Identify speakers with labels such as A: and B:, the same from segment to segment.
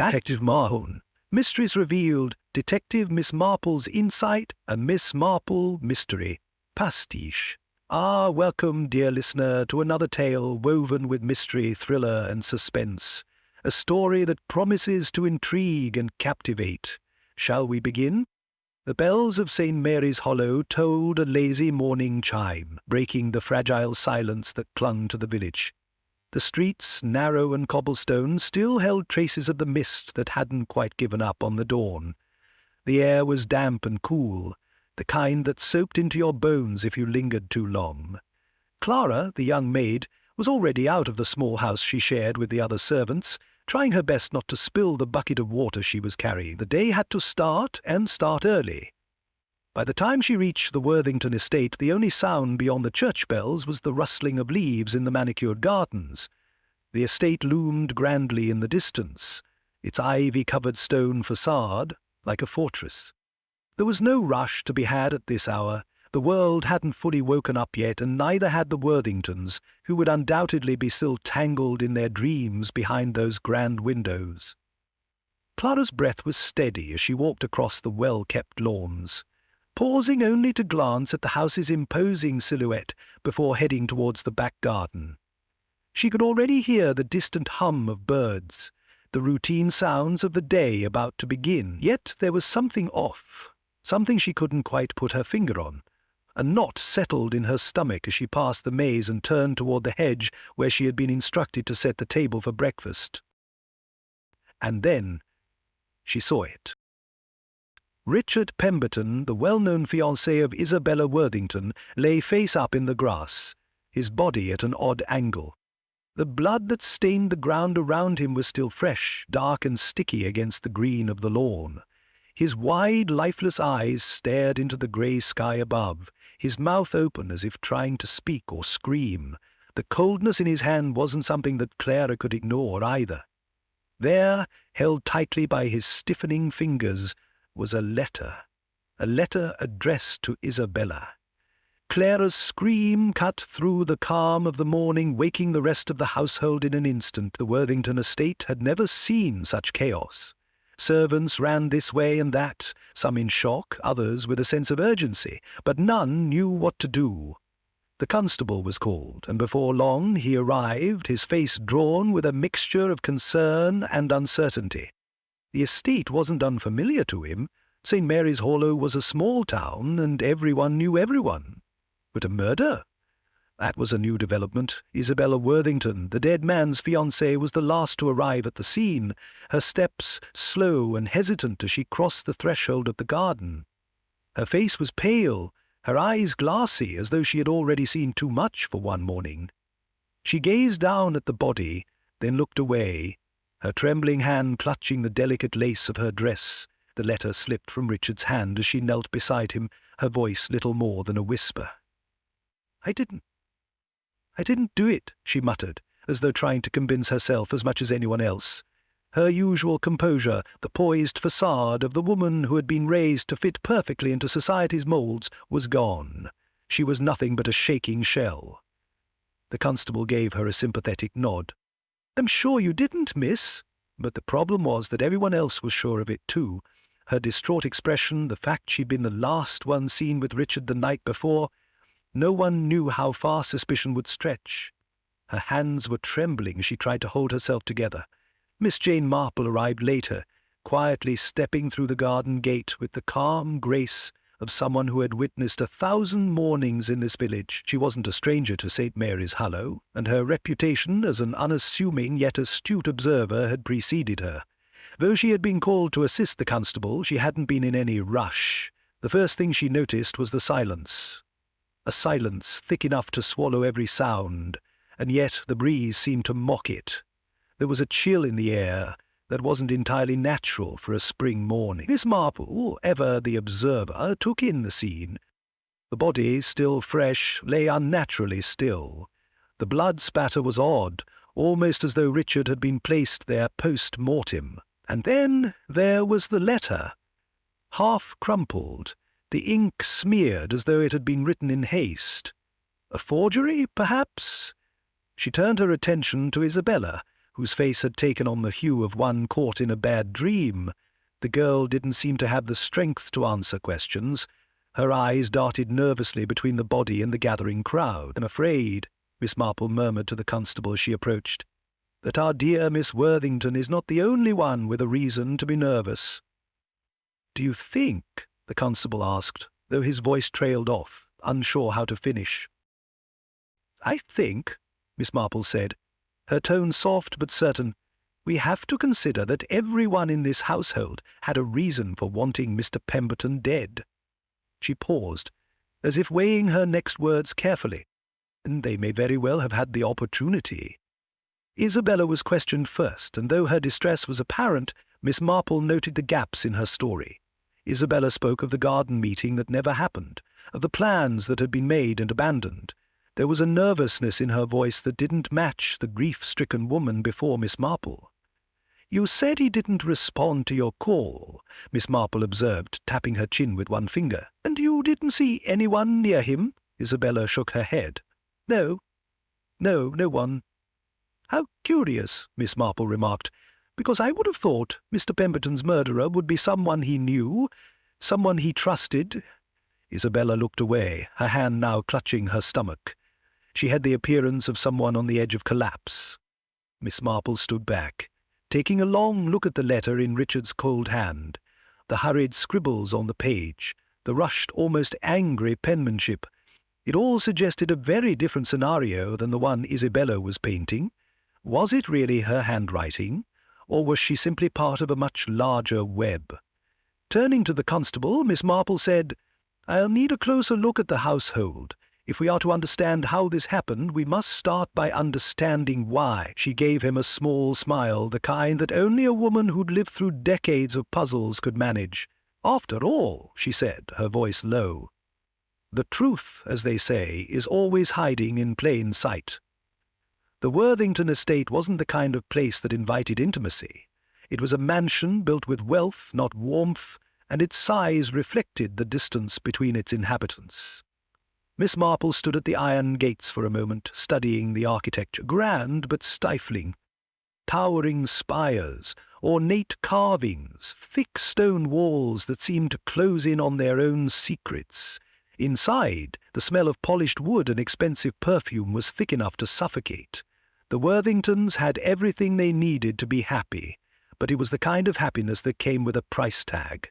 A: Detective Mahone. Mysteries revealed. Detective Miss Marple's insight. A Miss Marple mystery. Pastiche. Welcome, dear listener, to another tale woven with mystery, thriller, and suspense. A story that promises to intrigue and captivate. Shall we begin? The bells of St. Mary's Hollow tolled a lazy morning chime, breaking the fragile silence that clung to the village. The streets, narrow and cobblestone, still held traces of the mist that hadn't quite given up on the dawn. The air was damp and cool, the kind that soaked into your bones if you lingered too long. Clara, the young maid, was already out of the small house she shared with the other servants, trying her best not to spill the bucket of water she was carrying. The day had to start, and start early. By the time she reached the Worthington estate, the only sound beyond the church bells was the rustling of leaves in the manicured gardens. The estate loomed grandly in the distance, its ivy-covered stone facade like a fortress. There was no rush to be had at this hour. The world hadn't fully woken up yet, and neither had the Worthingtons, who would undoubtedly be still tangled in their dreams behind those grand windows. Clara's breath was steady as she walked across the well-kept lawns, pausing only to glance at the house's imposing silhouette before heading towards the back garden. She could already hear the distant hum of birds, the routine sounds of the day about to begin. Yet there was something off, something she couldn't quite put her finger on. A knot settled in her stomach as she passed the maze and turned toward the hedge where she had been instructed to set the table for breakfast. And then she saw it. Richard Pemberton, the well-known fiancé of Isabella Worthington, lay face up in the grass, his body at an odd angle. The blood that stained the ground around him was still fresh, dark and sticky against the green of the lawn. His wide, lifeless eyes stared into the grey sky above, his mouth open as if trying to speak or scream. The coldness in his hand wasn't something that Clara could ignore either. There, held tightly by his stiffening fingers, was a letter addressed to Isabella. Clara's scream cut through the calm of the morning, waking the rest of the household in an instant. The Worthington estate had never seen such chaos. Servants ran this way and that, some in shock, others with a sense of urgency, but none knew what to do. The constable was called, and before long he arrived, his face drawn with a mixture of concern and uncertainty. The estate wasn't unfamiliar to him. St. Mary's Hollow was a small town, and everyone knew everyone. But a murder? That was a new development. Isabella Worthington, the dead man's fiancée, was the last to arrive at the scene, her steps slow and hesitant as she crossed the threshold of the garden. Her face was pale, her eyes glassy, as though she had already seen too much for one morning. She gazed down at the body, then looked away, her trembling hand clutching the delicate lace of her dress. The letter slipped from Richard's hand as she knelt beside him, her voice little more than a whisper. I didn't do it, she muttered, as though trying to convince herself as much as anyone else. Her usual composure, the poised facade of the woman who had been raised to fit perfectly into society's moulds, was gone. She was nothing but a shaking shell. The constable gave her a sympathetic nod. I'm sure you didn't, miss. But the problem was that everyone else was sure of it too. Her distraught expression, the fact she'd been the last one seen with Richard the night before. No one knew how far suspicion would stretch. Her hands were trembling as she tried to hold herself together. Miss Jane Marple arrived later, quietly stepping through the garden gate with the calm grace of someone who had witnessed 1,000 mornings in this village. She wasn't a stranger to St. Mary's Hollow, and her reputation as an unassuming yet astute observer had preceded her. Though she had been called to assist the constable, she hadn't been in any rush. The first thing she noticed was the silence. A silence thick enough to swallow every sound, and yet the breeze seemed to mock it. There was a chill in the air that wasn't entirely natural for a spring morning. Miss Marple, ever the observer, took in the scene. The body, still fresh, lay unnaturally still. The blood spatter was odd, almost as though Richard had been placed there post-mortem. And then there was the letter, half crumpled, the ink smeared as though it had been written in haste. A forgery, perhaps? She turned her attention to Isabella, whose face had taken on the hue of one caught in a bad dream. The girl didn't seem to have the strength to answer questions. Her eyes darted nervously between the body and the gathering crowd. "I'm afraid," Miss Marple murmured to the constable as she approached, "that our dear Miss Worthington is not the only one with a reason to be nervous." "Do you think?" the constable asked, though his voice trailed off, unsure how to finish. "I think," Miss Marple said, her tone soft but certain, "we have to consider that everyone in this household had a reason for wanting Mr. Pemberton dead." She paused, as if weighing her next words carefully. "And they may very well have had the opportunity." Isabella was questioned first, and though her distress was apparent, Miss Marple noted the gaps in her story. Isabella spoke of the garden meeting that never happened, of the plans that had been made and abandoned. There was a nervousness in her voice that didn't match the grief-stricken woman before Miss Marple. "You said he didn't respond to your call," Miss Marple observed, tapping her chin with one finger. "And you didn't see anyone near him?" Isabella shook her head. No one." "How curious," Miss Marple remarked, "because I would have thought Mr. Pemberton's murderer would be someone he knew, someone he trusted." Isabella looked away, her hand now clutching her stomach. She had the appearance of someone on the edge of collapse. Miss Marple stood back, taking a long look at the letter in Richard's cold hand, the hurried scribbles on the page, the rushed, almost angry penmanship. It all suggested a very different scenario than the one Isabella was painting. Was it really her handwriting, or was she simply part of a much larger web? Turning to the constable, Miss Marple said, "I'll need a closer look at the household. If we are to understand how this happened, we must start by understanding why." She gave him a small smile, the kind that only a woman who'd lived through decades of puzzles could manage. "After all," she said, her voice low, "the truth, as they say, is always hiding in plain sight. The Worthington estate wasn't the kind of place that invited intimacy. It was a mansion built with wealth, not warmth, and its size reflected the distance between its inhabitants." Miss Marple stood at the iron gates for a moment, studying the architecture, grand but stifling. Towering spires, ornate carvings, thick stone walls that seemed to close in on their own secrets. Inside, the smell of polished wood and expensive perfume was thick enough to suffocate. The Worthingtons had everything they needed to be happy, but it was the kind of happiness that came with a price tag.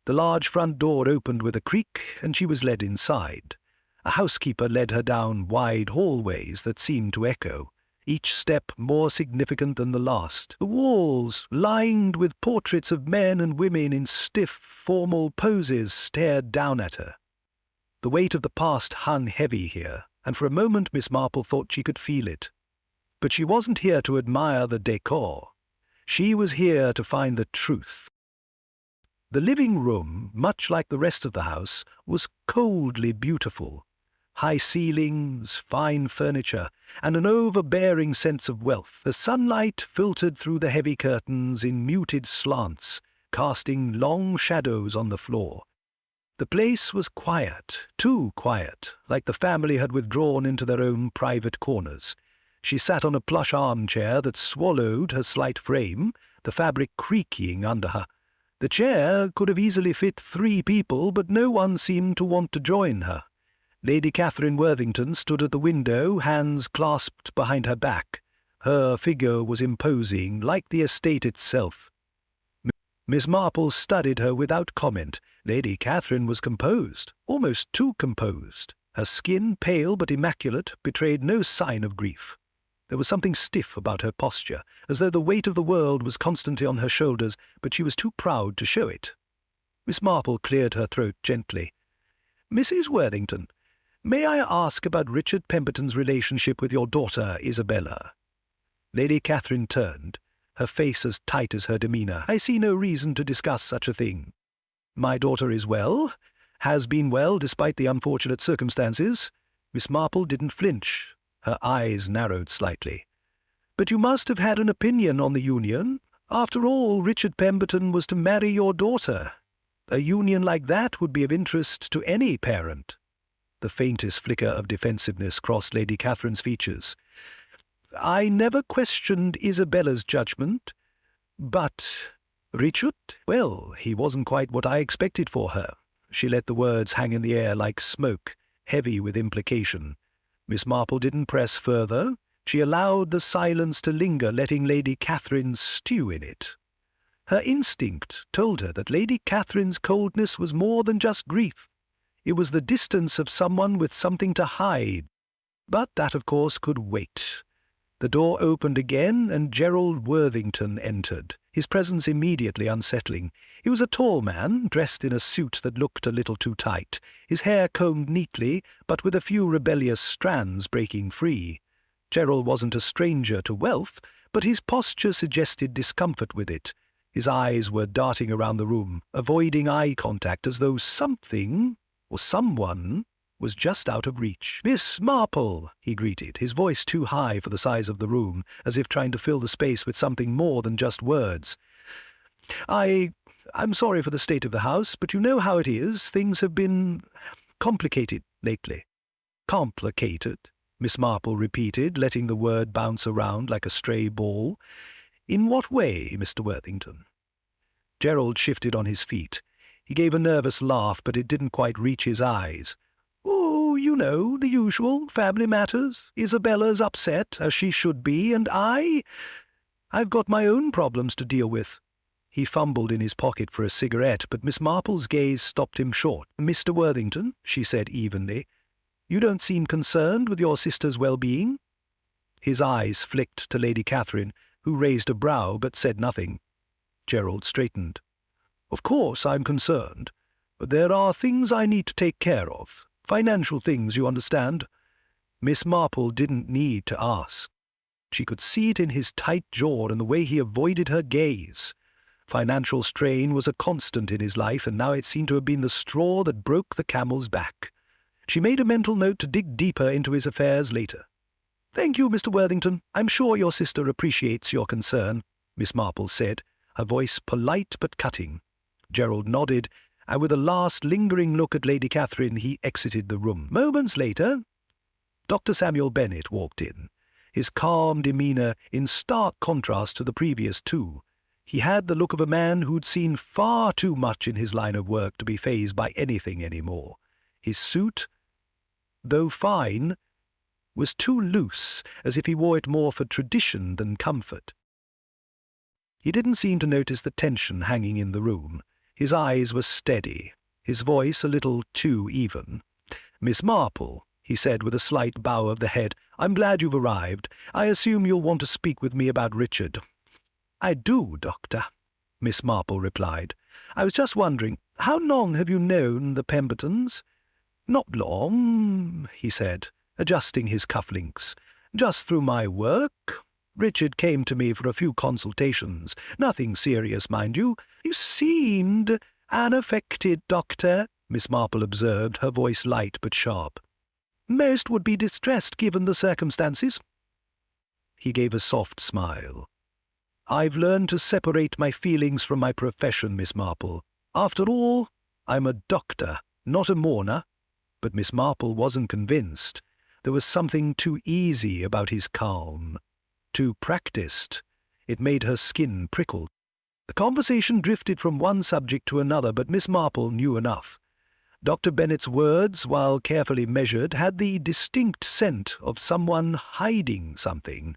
A: The large front door opened with a creak, and she was led inside. A housekeeper led her down wide hallways that seemed to echo, each step more significant than the last. The walls, lined with portraits of men and women in stiff, formal poses, stared down at her. The weight of the past hung heavy here, and for a moment Miss Marple thought she could feel it. But she wasn't here to admire the decor. She was here to find the truth. The living room, much like the rest of the house, was coldly beautiful. High ceilings, fine furniture, and an overbearing sense of wealth. The sunlight filtered through the heavy curtains in muted slants, casting long shadows on the floor. The place was quiet, too quiet, like the family had withdrawn into their own private corners. She sat on a plush armchair that swallowed her slight frame, the fabric creaking under her. The chair could have easily fit 3 people, but no one seemed to want to join her. Lady Catherine Worthington stood at the window, hands clasped behind her back. Her figure was imposing, like the estate itself. Miss Marple studied her without comment. Lady Catherine was composed, almost too composed. Her skin, pale but immaculate, betrayed no sign of grief. There was something stiff about her posture, as though the weight of the world was constantly on her shoulders, but she was too proud to show it. Miss Marple cleared her throat gently. "Mrs. Worthington, may I ask about Richard Pemberton's relationship with your daughter, Isabella?" Lady Catherine turned, her face as tight as her demeanour. "I see no reason to discuss such a thing. My daughter is well, has been well despite the unfortunate circumstances." Miss Marple didn't flinch. Her eyes narrowed slightly. "But you must have had an opinion on the union. After all, Richard Pemberton was to marry your daughter. A union like that would be of interest to any parent." The faintest flicker of defensiveness crossed Lady Catherine's features. I never questioned Isabella's judgment, but Richard, well, he wasn't quite what I expected for her. She let the words hang in the air like smoke, heavy with implication. Miss Marple didn't press further. She allowed the silence to linger, letting Lady Catherine stew in it. Her instinct told her that Lady Catherine's coldness was more than just grief. It was the distance of someone with something to hide. But that, of course, could wait. The door opened again, and Gerald Worthington entered, his presence immediately unsettling. He was a tall man, dressed in a suit that looked a little too tight, his hair combed neatly, but with a few rebellious strands breaking free. Gerald wasn't a stranger to wealth, but his posture suggested discomfort with it. His eyes were darting around the room, avoiding eye contact as though something, or someone, was just out of reach. "Miss Marple," he greeted, his voice too high for the size of the room, as if trying to fill the space with something more than just words. I'm sorry for the state of the house, but you know how it is. Things have been complicated lately." "Complicated?" Miss Marple repeated, letting the word bounce around like a stray ball. "In what way, Mr. Worthington?" Gerald shifted on his feet. He gave a nervous laugh, but it didn't quite reach his eyes. "Oh, you know, the usual, family matters. Isabella's upset, as she should be, and I've got my own problems to deal with." He fumbled in his pocket for a cigarette, but Miss Marple's gaze stopped him short. "Mr. Worthington," she said evenly, "you don't seem concerned with your sister's well-being." His eyes flicked to Lady Catherine, who raised a brow but said nothing. Gerald straightened. "Of course I'm concerned, but there are things I need to take care of. Financial things, you understand." Miss Marple didn't need to ask. She could see it in his tight jaw and the way he avoided her gaze. Financial strain was a constant in his life, and now it seemed to have been the straw that broke the camel's back. She made a mental note to dig deeper into his affairs later. "Thank you, Mr. Worthington. I'm sure your sister appreciates your concern," Miss Marple said, her voice polite but cutting. Gerald nodded, and with a last lingering look at Lady Catherine, he exited the room. Moments later, Dr. Samuel Bennet walked in, his calm demeanour in stark contrast to the previous two. He had the look of a man who'd seen far too much in his line of work to be fazed by anything any more. His suit, though fine, was too loose, as if he wore it more for tradition than comfort. He didn't seem to notice the tension hanging in the room. His eyes were steady, his voice a little too even. "Miss Marple," he said with a slight bow of the head, "I'm glad you've arrived. I assume you'll want to speak with me about Richard." "I do, Doctor," Miss Marple replied. "I was just wondering, how long have you known the Pembertons?" "Not long," he said, adjusting his cufflinks. "Just through my work. Richard came to me for a few consultations. Nothing serious, mind you. You seemed unaffected, Doctor," Miss Marple observed, her voice light but sharp. "Most would be distressed given the circumstances." He gave a soft smile. "I've learned to separate my feelings from my profession, Miss Marple. After all, I'm a doctor, not a mourner." But Miss Marple wasn't convinced. There was something too easy about his calm. Too practiced. It made her skin prickle. The conversation drifted from one subject to another, but Miss Marple knew enough. Dr. Bennet's words, while carefully measured, had the distinct scent of someone hiding something.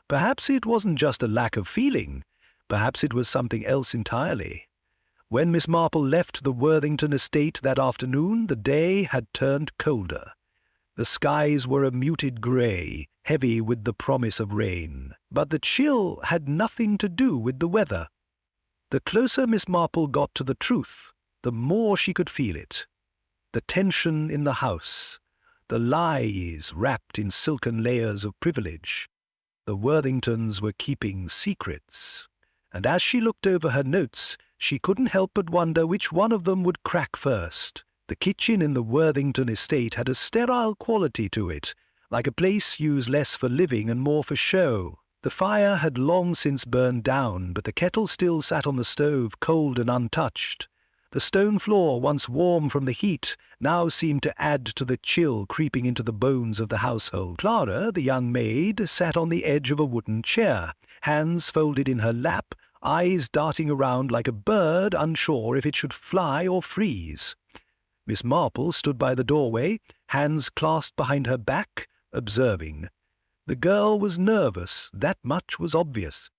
A: Perhaps it wasn't just a lack of feeling. Perhaps it was something else entirely. When Miss Marple left the Worthington estate that afternoon, the day had turned colder. The skies were a muted grey, heavy with the promise of rain, but the chill had nothing to do with the weather. The closer Miss Marple got to the truth, the more she could feel it. The tension in the house, the lies wrapped in silken layers of privilege. The Worthingtons were keeping secrets, and as she looked over her notes, she couldn't help but wonder which one of them would crack first. The kitchen in the Worthington estate had a sterile quality to it, like a place used less for living and more for show. The fire had long since burned down, but the kettle still sat on the stove, cold and untouched. The stone floor, once warm from the heat, now seemed to add to the chill creeping into the bones of the household. Clara, the young maid, sat on the edge of a wooden chair, hands folded in her lap, eyes darting around like a bird, unsure if it should fly or freeze. Miss Marple stood by the doorway, hands clasped behind her back, observing. The girl was nervous, that much was obvious.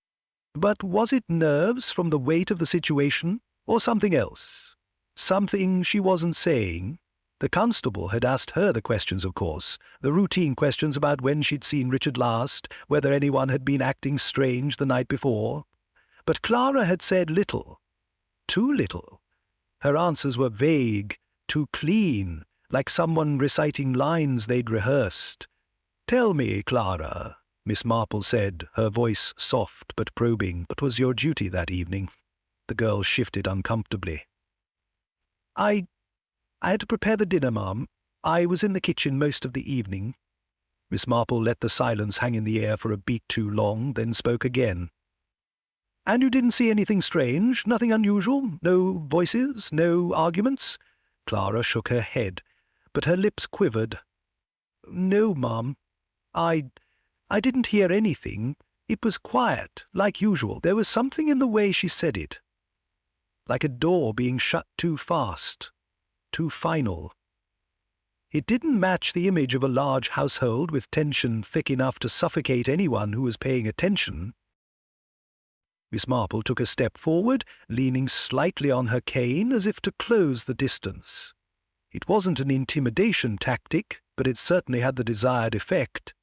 A: But was it nerves from the weight of the situation, or something else? Something she wasn't saying? The constable had asked her the questions, of course, the routine questions about when she'd seen Richard last, whether anyone had been acting strange the night before. But Clara had said little. Too little. Her answers were vague, too clean, like someone reciting lines they'd rehearsed. "Tell me, Clara," Miss Marple said, her voice soft but probing. "What was your duty that evening?" The girl shifted uncomfortably. I had to prepare the dinner, ma'am. I was in the kitchen most of the evening." Miss Marple let the silence hang in the air for a beat too long, then spoke again. "And you didn't see anything strange, nothing unusual? No voices, no arguments?" Clara shook her head, but her lips quivered. "No, ma'am. I didn't hear anything. It was quiet, like usual. There was something in the way she said it. Like a door being shut too fast, too final. It didn't match the image of a large household with tension thick enough to suffocate anyone who was paying attention." Miss Marple took a step forward, leaning slightly on her cane as if to close the distance. It wasn't an intimidation tactic, but it certainly had the desired effect.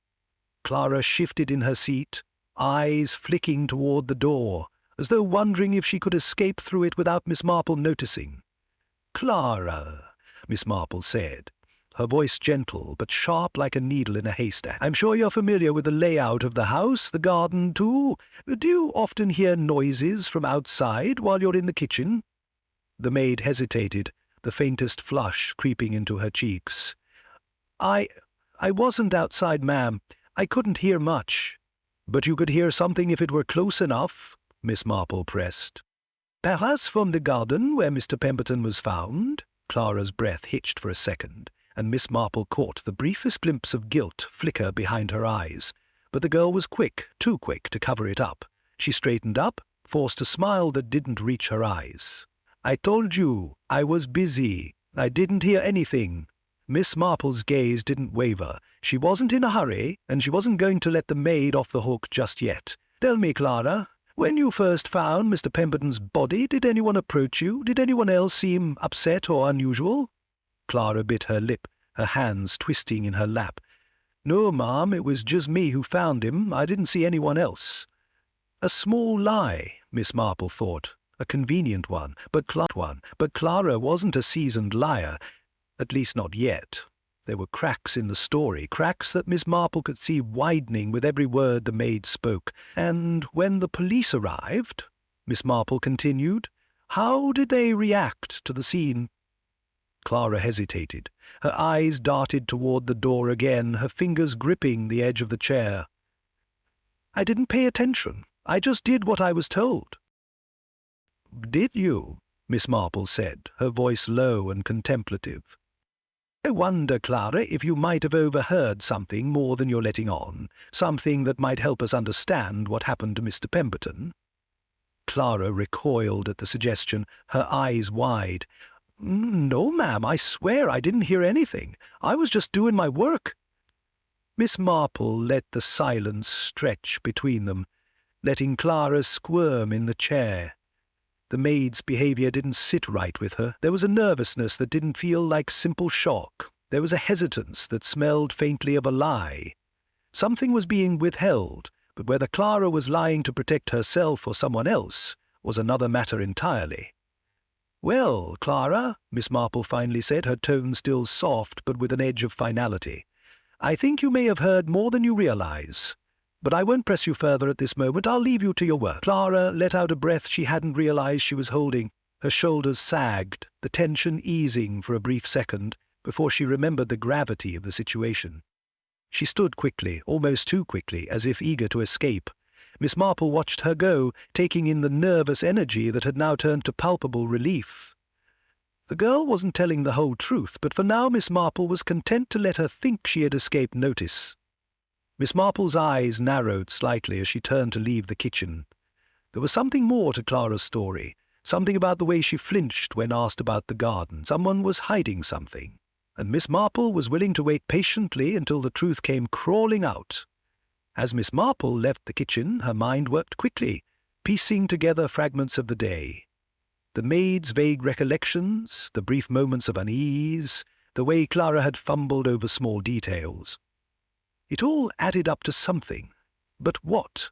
A: Clara shifted in her seat, eyes flicking toward the door, as though wondering if she could escape through it without Miss Marple noticing. "Clara," Miss Marple said, her voice gentle but sharp like a needle in a haystack. "I'm sure you're familiar with the layout of the house, the garden too. Do you often hear noises from outside while you're in the kitchen?" The maid hesitated, the faintest flush creeping into her cheeks. I wasn't outside, ma'am. I couldn't hear much." "But you could hear something if it were close enough," Miss Marple pressed. "Perhaps from the garden where Mr. Pemberton was found." Clara's breath hitched for a second, and Miss Marple caught the briefest glimpse of guilt flicker behind her eyes. But the girl was quick, too quick, to cover it up. She straightened up, forced a smile that didn't reach her eyes. "I told you, I was busy. I didn't hear anything." Miss Marple's gaze didn't waver. She wasn't in a hurry, and she wasn't going to let the maid off the hook just yet. "Tell me, Clara, when you first found Mr. Pemberton's body, did anyone approach you? Did anyone else seem upset or unusual?" Clara bit her lip, her hands twisting in her lap. "No, ma'am, it was just me who found him. I didn't see anyone else." A small lie, Miss Marple thought, a convenient one, but Clara wasn't a seasoned liar, at least not yet. There were cracks in the story, cracks that Miss Marple could see widening with every word the maid spoke. "And when the police arrived," Miss Marple continued, "how did they react to the scene?" Clara hesitated. Her eyes darted toward the door again, her fingers gripping the edge of the chair. "I didn't pay attention. I just did what I was told." "Did you?" Miss Marple said, her voice low and contemplative. "I wonder, Clara, if you might have overheard something more than you're letting on, something that might help us understand what happened to Mr. Pemberton." Clara recoiled at the suggestion, her eyes wide. "No, ma'am, I swear I didn't hear anything. I was just doing my work." Miss Marple let the silence stretch between them, letting Clara squirm in the chair. The maid's behaviour didn't sit right with her. There was a nervousness that didn't feel like simple shock. There was a hesitance that smelled faintly of a lie. Something was being withheld, but whether Clara was lying to protect herself or someone else was another matter entirely. "Well, Clara," Miss Marple finally said, her tone still soft but with an edge of finality, "I think you may have heard more than you realize. But I won't press you further at this moment. I'll leave you to your work." Clara let out a breath she hadn't realized she was holding. Her shoulders sagged, the tension easing for a brief second, before she remembered the gravity of the situation. She stood quickly, almost too quickly, as if eager to escape. Miss Marple watched her go, taking in the nervous energy that had now turned to palpable relief. The girl wasn't telling the whole truth, but for now Miss Marple was content to let her think she had escaped notice. Miss Marple's eyes narrowed slightly as she turned to leave the kitchen. There was something more to Clara's story, something about the way she flinched when asked about the garden. Someone was hiding something, and Miss Marple was willing to wait patiently until the truth came crawling out. As Miss Marple left the kitchen, her mind worked quickly, piecing together fragments of the day. The maid's vague recollections, the brief moments of unease, the way Clara had fumbled over small details. It all added up to something. But what?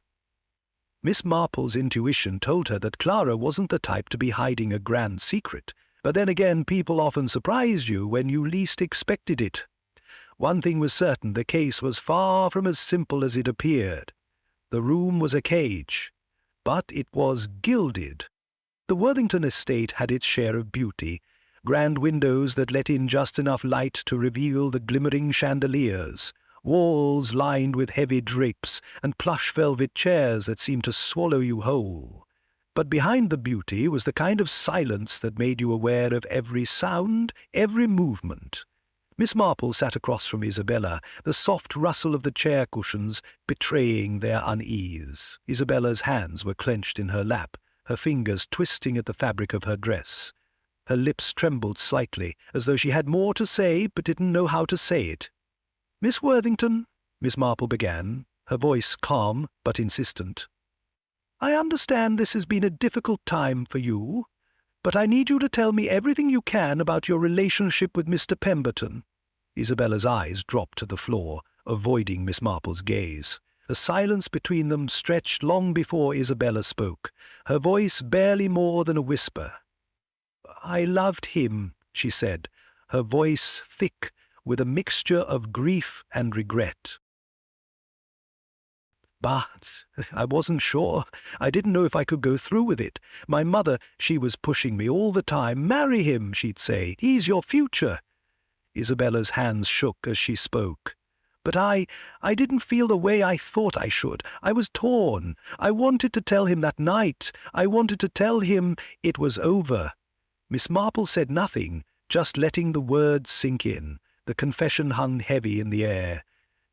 A: Miss Marple's intuition told her that Clara wasn't the type to be hiding a grand secret, but then again people often surprised you when you least expected it. One thing was certain, the case was far from as simple as it appeared. The room was a cage, but it was gilded. The Worthington estate had its share of beauty, grand windows that let in just enough light to reveal the glimmering chandeliers, walls lined with heavy drapes, and plush velvet chairs that seemed to swallow you whole. But behind the beauty was the kind of silence that made you aware of every sound, every movement. Miss Marple sat across from Isabella, the soft rustle of the chair cushions betraying their unease. Isabella's hands were clenched in her lap, her fingers twisting at the fabric of her dress. Her lips trembled slightly, as though she had more to say but didn't know how to say it. "Miss Worthington," Miss Marple began, her voice calm but insistent. "I understand this has been a difficult time for you, but I need you to tell me everything you can about your relationship with Mr. Pemberton." Isabella's eyes dropped to the floor, avoiding Miss Marple's gaze. The silence between them stretched long before Isabella spoke, her voice barely more than a whisper. "I loved him," she said, her voice thick with a mixture of grief and regret. "But I wasn't sure. I didn't know if I could go through with it. My mother, she was pushing me all the time. 'Marry him,' she'd say. 'He's your future.'" Isabella's hands shook as she spoke. "But I didn't feel the way I thought I should. I was torn. I wanted to tell him that night. I wanted to tell him it was over." Miss Marple said nothing, just letting the words sink in. The confession hung heavy in the air.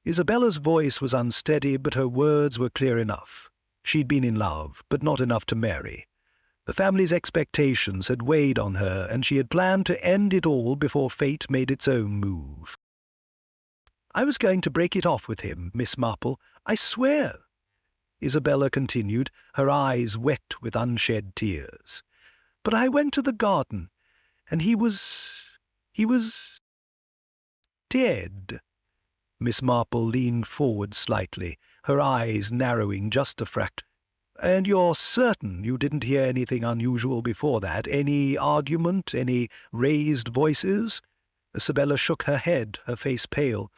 A: Isabella's voice was unsteady, but her words were clear enough. She'd been in love, but not enough to marry. The family's expectations had weighed on her, and she had planned to end it all before fate made its own move. "I was going to break it off with him, Miss Marple, I swear," Isabella continued, her eyes wet with unshed tears. "But I went to the garden, and he was dead." Miss Marple leaned forward slightly, her eyes narrowing just a fraction. "And you're certain you didn't hear anything unusual before that? Any argument, any raised voices?" Isabella shook her head, her face pale.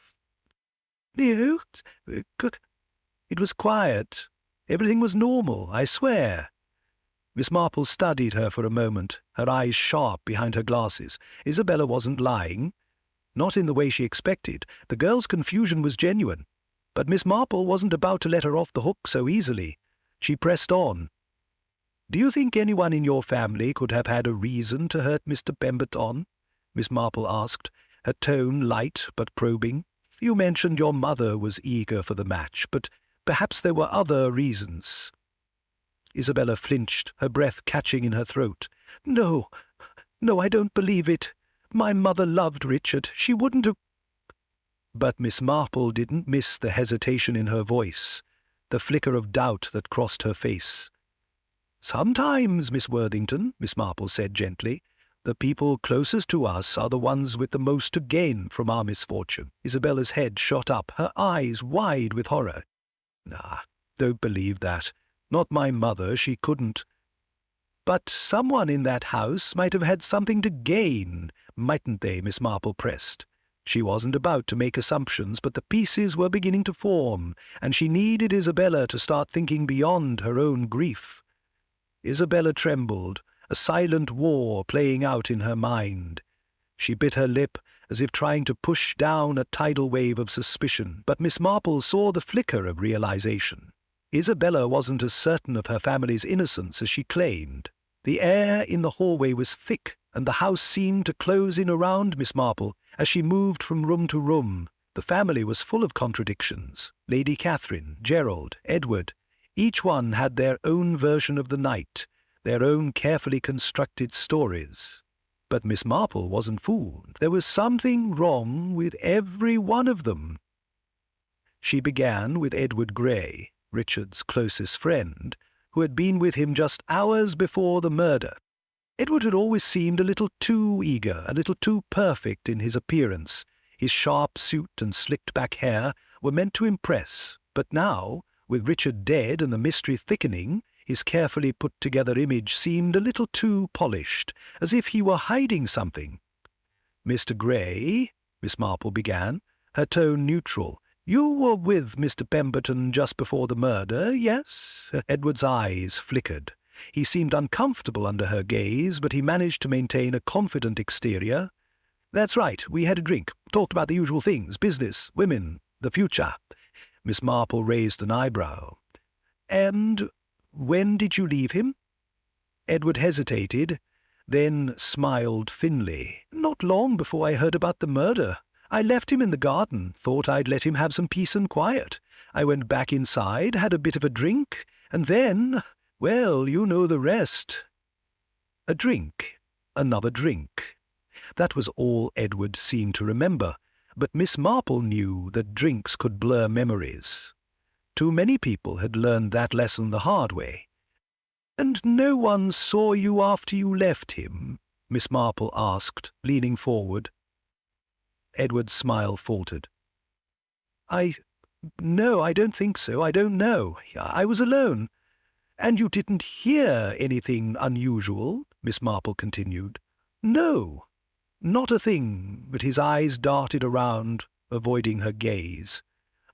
A: "No, it was quiet. Everything was normal, I swear." Miss Marple studied her for a moment, her eyes sharp behind her glasses. Isabella wasn't lying. Not in the way she expected. The girl's confusion was genuine. But Miss Marple wasn't about to let her off the hook so easily. She pressed on. "Do you think anyone in your family could have had a reason to hurt Mr. Pemberton?" Miss Marple asked, her tone light but probing. "You mentioned your mother was eager for the match, but perhaps there were other reasons." Isabella flinched, her breath catching in her throat. No, I don't believe it. My mother loved Richard. She wouldn't have—" But Miss Marple didn't miss the hesitation in her voice, the flicker of doubt that crossed her face. "Sometimes, Miss Worthington," Miss Marple said gently, "the people closest to us are the ones with the most to gain from our misfortune." Isabella's head shot up, her eyes wide with horror. "Nah, don't believe that. Not my mother, she couldn't." "But someone in that house might have had something to gain, mightn't they?" Miss Marple pressed. She wasn't about to make assumptions, but the pieces were beginning to form, and she needed Isabella to start thinking beyond her own grief. Isabella trembled, a silent war playing out in her mind. She bit her lip, as if trying to push down a tidal wave of suspicion, but Miss Marple saw the flicker of realization. Isabella wasn't as certain of her family's innocence as she claimed. The air in the hallway was thick, and the house seemed to close in around Miss Marple as she moved from room to room. The family was full of contradictions. Lady Catherine, Gerald, Edward, each one had their own version of the night, their own carefully constructed stories. But Miss Marple wasn't fooled. There was something wrong with every one of them. She began with Edward Grey, Richard's closest friend, who had been with him just hours before the murder. Edward had always seemed a little too eager, a little too perfect in his appearance. His sharp suit and slicked-back hair were meant to impress, but now, with Richard dead and the mystery thickening, his carefully put-together image seemed a little too polished, as if he were hiding something. "Mr. Grey," Miss Marple began, her tone neutral, "you were with Mr. Pemberton just before the murder, yes?" Edward's eyes flickered. He seemed uncomfortable under her gaze, but he managed to maintain a confident exterior. "That's right, we had a drink, talked about the usual things, business, women, the future." Miss Marple raised an eyebrow. "And when did you leave him?" Edward hesitated, then smiled thinly. "Not long before I heard about the murder. I left him in the garden, thought I'd let him have some peace and quiet. I went back inside, had a bit of a drink, and then, well, you know the rest." A drink, another drink. That was all Edward seemed to remember, but Miss Marple knew that drinks could blur memories. Too many people had learned that lesson the hard way. "And no one saw you after you left him?" Miss Marple asked, leaning forward. Edward's smile faltered. No, I don't think so. I don't know. I was alone." "And you didn't hear anything unusual?" Miss Marple continued. "No, not a thing," but his eyes darted around, avoiding her gaze.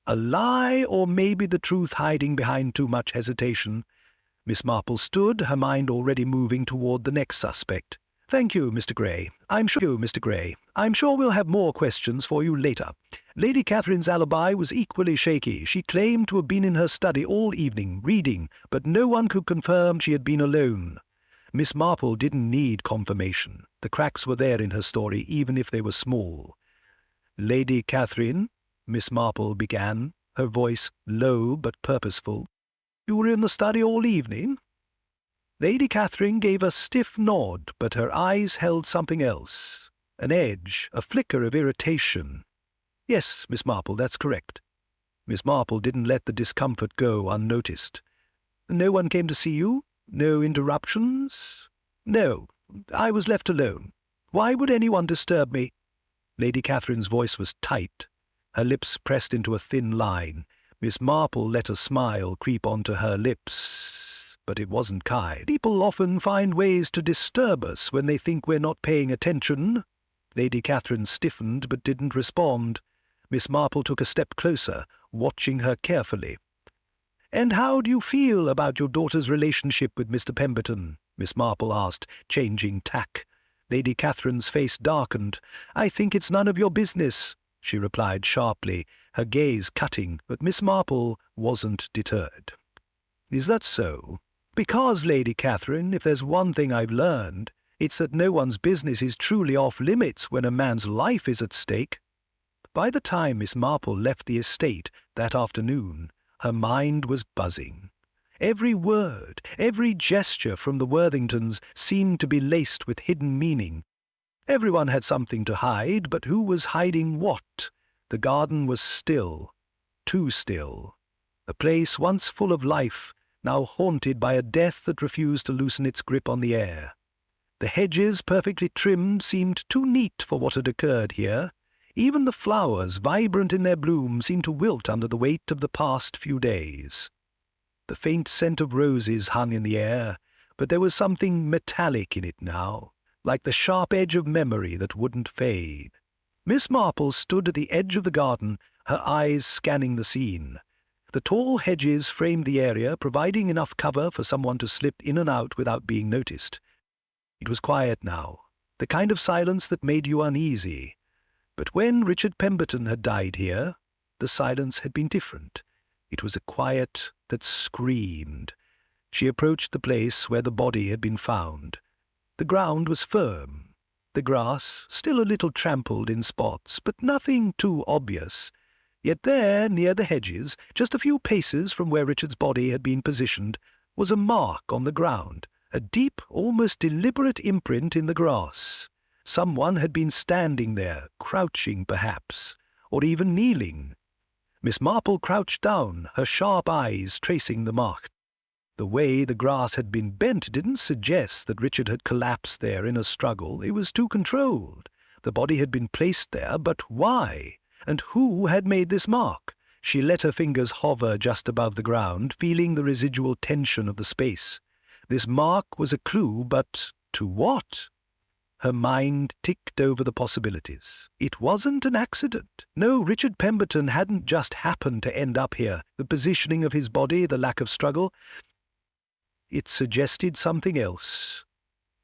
A: A lie, or maybe the truth hiding behind too much hesitation. Miss Marple stood, her mind already moving toward the next suspect. "Thank you, Mr. Grey. I'm sure we'll have more questions for you later. Lady Catherine's alibi was equally shaky. She claimed to have been in her study all evening, reading, but no one could confirm she had been alone." Miss Marple didn't need confirmation. The cracks were there in her story, even if they were small. "Lady Catherine," Miss Marple began, her voice low but purposeful, "you were in the study all evening?" Lady Catherine gave a stiff nod, but her eyes held something else. An edge, a flicker of irritation. "Yes, Miss Marple, that's correct." Miss Marple didn't let the discomfort go unnoticed. "No one came to see you? No interruptions?" "No, I was left alone. Why would anyone disturb me?" Lady Catherine's voice was tight, her lips pressed into a thin line. Miss Marple let a smile creep onto her lips, but it wasn't kind. "People often find ways to disturb us when they think we're not paying attention." Lady Catherine stiffened but didn't respond. Miss Marple took a step closer, watching her carefully. "And how do you feel about your daughter's relationship with Mr. Pemberton?" Miss Marple asked, changing tack. Lady Catherine's face darkened. "I think it's none of your business," she replied sharply, her gaze cutting, but Miss Marple wasn't deterred. "Is that so? Because, Lady Catherine, if there's one thing I've learned, it's that no one's business is truly off-limits when a man's life is at stake." By the time Miss Marple left the estate that afternoon, her mind was buzzing. Every word, every gesture from the Worthingtons seemed to be laced with hidden meaning. Everyone had something to hide, but who was hiding what? The garden was still, too still. A place once full of life, now haunted by a death that refused to loosen its grip on the air. The hedges, perfectly trimmed, seemed too neat for what had occurred here. Even the flowers, vibrant in their bloom, seemed to wilt under the weight of the past few days. The faint scent of roses hung in the air, but there was something metallic in it now, like the sharp edge of memory that wouldn't fade. Miss Marple stood at the edge of the garden, her eyes scanning the scene. The tall hedges framed the area, providing enough cover for someone to slip in and out without being noticed. It was quiet now, the kind of silence that made you uneasy. But when Richard Pemberton had died here, the silence had been different. It was a quiet that screamed. She approached the place where the body had been found. The ground was firm, The grass, still a little trampled in spots, but nothing too obvious. Yet there, near the hedges, just a few paces from where Richard's body had been positioned, was a mark on the ground, a deep, almost deliberate imprint in the grass. Someone had been standing there, crouching perhaps, or even kneeling. Miss Marple crouched down, her sharp eyes tracing the mark. The way the grass had been bent didn't suggest that Richard had collapsed there in a struggle. It was too controlled. The body had been placed there, but why? And who had made this mark? She let her fingers hover just above the ground, feeling the residual tension of the space. This mark was a clue, but to what? Her mind ticked over the possibilities. It wasn't an accident. No, Richard Pemberton hadn't just happened to end up here. The positioning of his body, the lack of struggle, it suggested something else.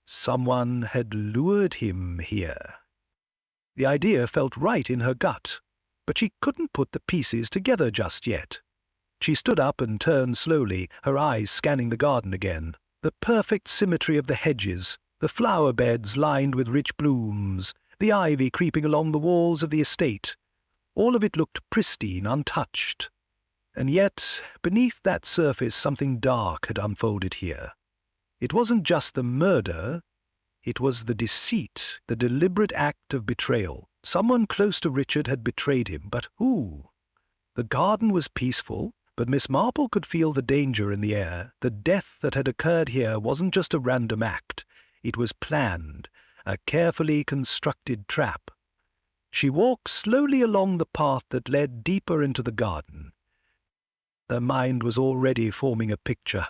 A: Someone had lured him here. The idea felt right in her gut, but she couldn't put the pieces together just yet. She stood up and turned slowly, her eyes scanning the garden again. The perfect symmetry of the hedges, the flower beds lined with rich blooms, the ivy creeping along the walls of the estate. All of it looked pristine, untouched. And yet, beneath that surface, something dark had unfolded here. It wasn't just the murder, it was the deceit, the deliberate act of betrayal. Someone close to Richard had betrayed him, but who? The garden was peaceful, but Miss Marple could feel the danger in the air. The death that had occurred here wasn't just a random act. It was planned, a carefully constructed trap. She walked slowly along the path that led deeper into the garden. Her mind was already forming a picture.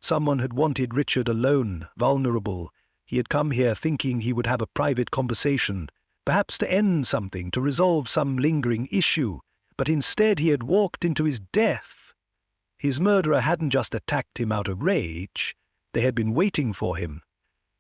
A: Someone had wanted Richard alone, vulnerable. He had come here thinking he would have a private conversation, perhaps to end something, to resolve some lingering issue, but instead he had walked into his death. His murderer hadn't just attacked him out of rage. They had been waiting for him.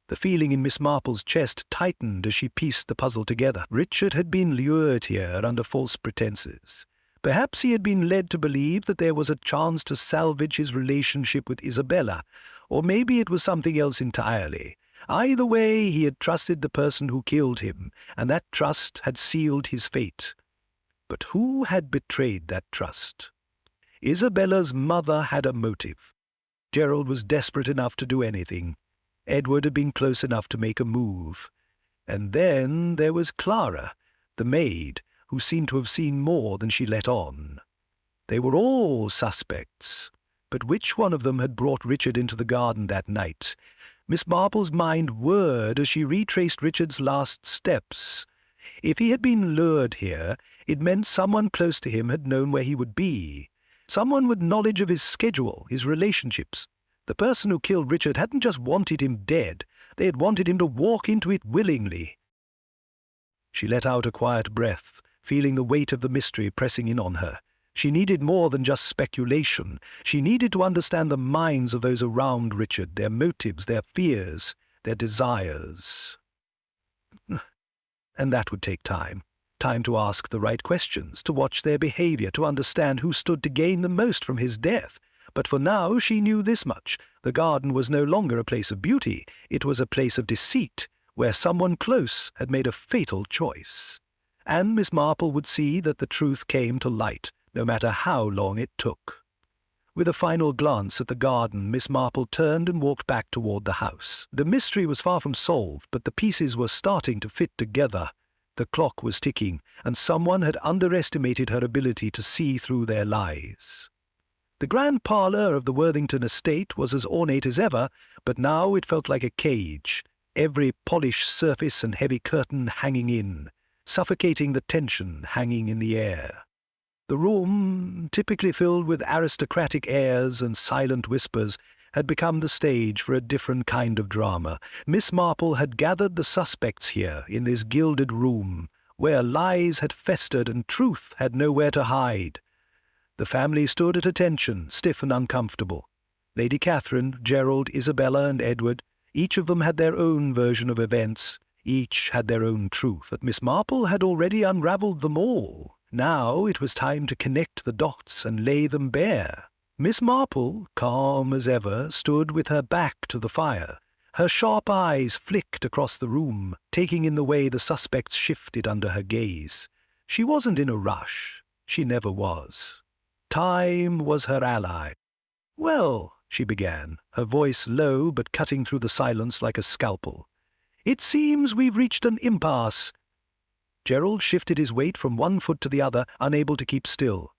A: The feeling in Miss Marple's chest tightened as she pieced the puzzle together. Richard had been lured here under false pretenses. Perhaps he had been led to believe that there was a chance to salvage his relationship with Isabella, or maybe it was something else entirely. Either way, he had trusted the person who killed him, and that trust had sealed his fate. But who had betrayed that trust? Isabella's mother had a motive. Gerald was desperate enough to do anything. Edward had been close enough to make a move. And then there was Clara, the maid, who seemed to have seen more than she let on. They were all suspects, but which one of them had brought Richard into the garden that night? Miss Marple's mind whirred as she retraced Richard's last steps. If he had been lured here, it meant someone close to him had known where he would be. Someone with knowledge of his schedule, his relationships. The person who killed Richard hadn't just wanted him dead, they had wanted him to walk into it willingly. She let out a quiet breath, feeling the weight of the mystery pressing in on her. She needed more than just speculation. She needed to understand the minds of those around Richard, their motives, their fears, their desires. And that would take time. Time to ask the right questions, to watch their behavior, to understand who stood to gain the most from his death. But for now she knew this much. The garden was no longer a place of beauty. It was a place of deceit, where someone close had made a fatal choice. And Miss Marple would see that the truth came to light, no matter how long it took. With a final glance at the garden, Miss Marple turned and walked back toward the house. The mystery was far from solved, but the pieces were starting to fit together. The clock was ticking, and someone had underestimated her ability to see through their lies. The grand parlour of the Worthington estate was as ornate as ever, but now it felt like a cage, every polished surface and heavy curtain hanging in, suffocating the tension hanging in the air. The room, typically filled with aristocratic airs and silent whispers, had become the stage for a different kind of drama. Miss Marple had gathered the suspects here, in this gilded room, where lies had festered and truth had nowhere to hide. The family stood at attention, stiff and uncomfortable. Lady Catherine, Gerald, Isabella, and Edward, each of them had their own version of events. Each had their own truth, but Miss Marple had already unravelled them all. Now it was time to connect the dots and lay them bare. Miss Marple, calm as ever, stood with her back to the fire, Her sharp eyes flicked across the room, taking in the way the suspects shifted under her gaze. She wasn't in a rush. She never was. Time was her ally. "Well," she began, her voice low but cutting through the silence like a scalpel, "it seems we've reached an impasse." Gerald shifted his weight from one foot to the other, unable to keep still.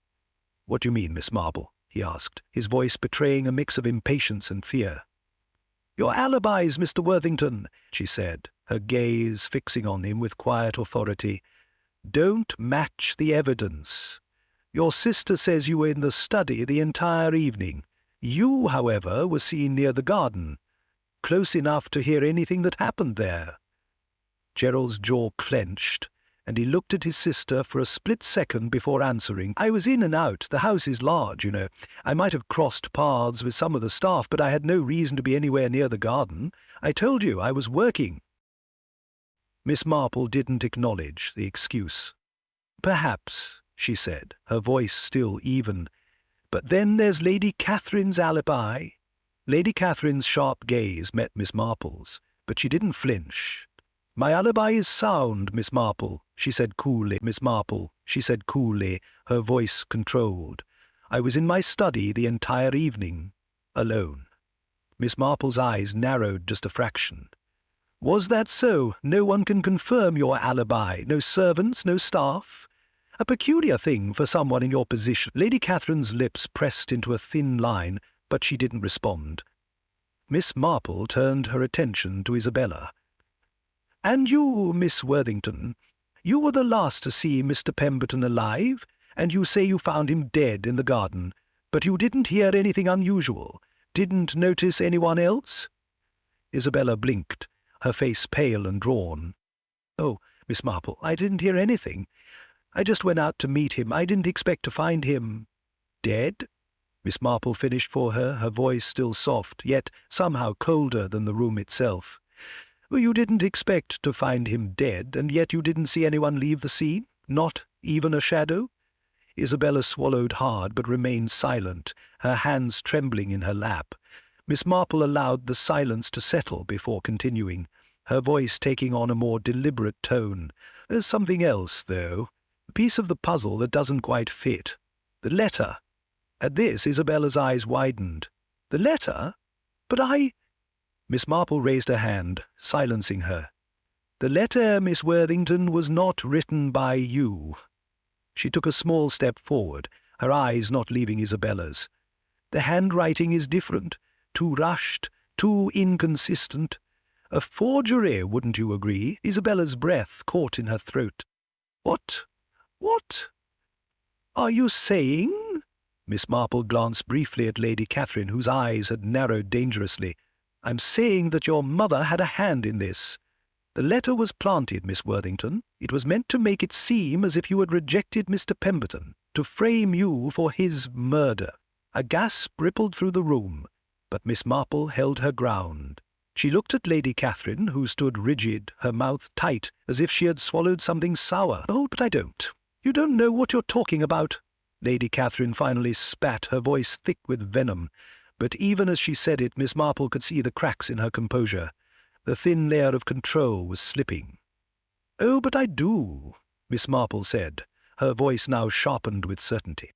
A: "What do you mean, Miss Marple?" he asked, his voice betraying a mix of impatience and fear. "Your alibis, Mr. Worthington," she said, her gaze fixing on him with quiet authority, "don't match the evidence. Your sister says you were in the study the entire evening. You, however, were seen near the garden, close enough to hear anything that happened there." Gerald's jaw clenched, and he looked at his sister for a split second before answering. "I was in and out. The house is large, you know. I might have crossed paths with some of the staff, but I had no reason to be anywhere near the garden. I told you I was working." Miss Marple didn't acknowledge the excuse. "Perhaps," she said, her voice still even. "But then there's Lady Catherine's alibi." Lady Catherine's sharp gaze met Miss Marple's, but she didn't flinch. "My alibi is sound, Miss Marple," she said coolly. "Miss Marple," she said coolly, her voice controlled. "I was in my study the entire evening, alone." Miss Marple's eyes narrowed just a fraction. "Was that so? No one can confirm your alibi? No servants, no staff? A peculiar thing for someone in your position." Lady Catherine's lips pressed into a thin line, but she didn't respond. Miss Marple turned her attention to Isabella. "And you, Miss Worthington, you were the last to see Mr. Pemberton alive, and you say you found him dead in the garden, but you didn't hear anything unusual, didn't notice anyone else?" Isabella blinked, her face pale and drawn. "Oh, Miss Marple, I didn't hear anything. I just went out to meet him. I didn't expect to find him—" "Dead?" Miss Marple finished for her, her voice still soft, yet somehow colder than the room itself. "Well, you didn't expect to find him dead, and yet you didn't see anyone leave the scene? Not even a shadow?" Isabella swallowed hard but remained silent, her hands trembling in her lap. Miss Marple allowed the silence to settle before continuing, her voice taking on a more deliberate tone. "There's something else, though. A piece of the puzzle that doesn't quite fit. The letter." At this, Isabella's eyes widened. "The letter? But I—" Miss Marple raised her hand, silencing her. "The letter, Miss Worthington, was not written by you." She took a small step forward, her eyes not leaving Isabella's. "The handwriting is different, too rushed, too inconsistent. A forgery, wouldn't you agree?" Isabella's breath caught in her throat. What are you saying?" Miss Marple glanced briefly at Lady Catherine, whose eyes had narrowed dangerously. "I'm saying that your mother had a hand in this. The letter was planted, Miss Worthington. It was meant to make it seem as if you had rejected Mr. Pemberton, to frame you for his murder." A gasp rippled through the room, but Miss Marple held her ground. She looked at Lady Catherine, who stood rigid, her mouth tight, as if she had swallowed something sour. "Oh, but I don't. You don't know what you're talking about." Lady Catherine finally spat, her voice thick with venom, but even as she said it, Miss Marple could see the cracks in her composure. The thin layer of control was slipping. "Oh, but I do," Miss Marple said, her voice now sharpened with certainty.